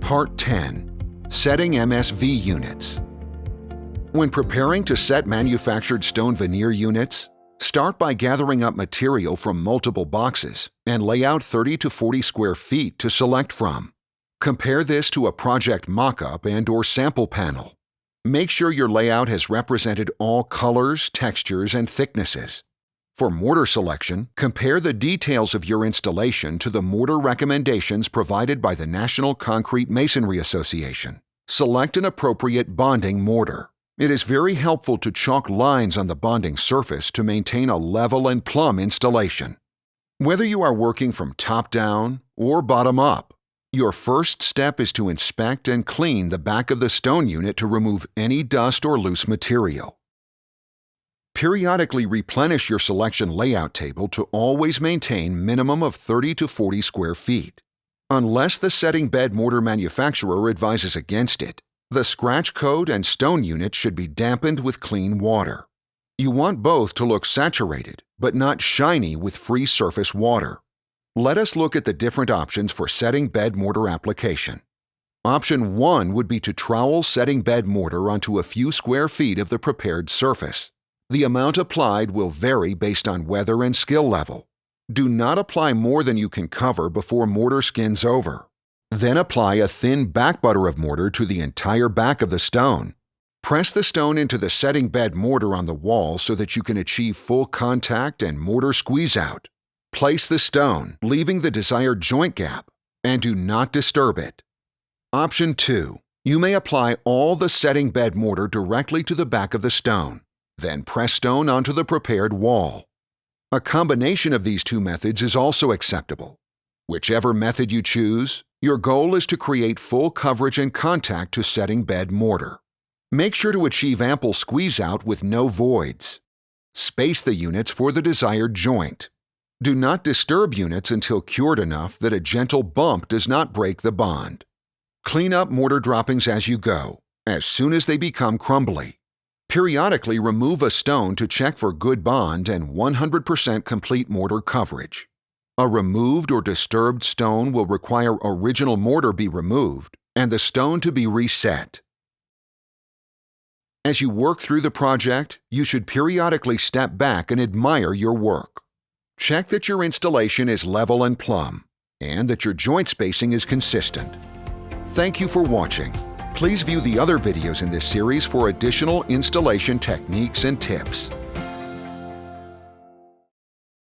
Part 10. Setting MSV Units. When preparing to set manufactured stone veneer units, start by gathering up material from multiple boxes and lay out 30 to 40 square feet to select from. Compare this to a project mock-up and/or sample panel. Make sure your layout has represented all colors, textures, and thicknesses. For mortar selection, compare the details of your installation to the mortar recommendations provided by the National Concrete Masonry Association. Select an appropriate bonding mortar. It is very helpful to chalk lines on the bonding surface to maintain a level and plumb installation. Whether you are working from top down or bottom up, your first step is to inspect and clean the back of the stone unit to remove any dust or loose material. Periodically replenish your selection layout table to always maintain minimum of 30 to 40 square feet. Unless the setting bed mortar manufacturer advises against it, the scratch coat and stone units should be dampened with clean water. You want both to look saturated, but not shiny with free surface water. Let us look at the different options for setting bed mortar application. Option 1 would be to trowel setting bed mortar onto a few square feet of the prepared surface. The amount applied will vary based on weather and skill level. Do not apply more than you can cover before mortar skins over. Then apply a thin back butter of mortar to the entire back of the stone. Press the stone into the setting bed mortar on the wall so that you can achieve full contact and mortar squeeze out. Place the stone, leaving the desired joint gap, and do not disturb it. Option 2. You may apply all the setting bed mortar directly to the back of the stone. Then press stone onto the prepared wall. A combination of these two methods is also acceptable. Whichever method you choose, your goal is to create full coverage and contact to setting bed mortar. Make sure to achieve ample squeeze out with no voids. Space the units for the desired joint. Do not disturb units until cured enough that a gentle bump does not break the bond. Clean up mortar droppings as you go, as soon as they become crumbly. Periodically remove a stone to check for good bond and 100% complete mortar coverage. A removed or disturbed stone will require original mortar be removed and the stone to be reset. As you work through the project, you should periodically step back and admire your work. Check that your installation is level and plumb, and that your joint spacing is consistent. Thank you for watching. Please view the other videos in this series for additional installation techniques and tips.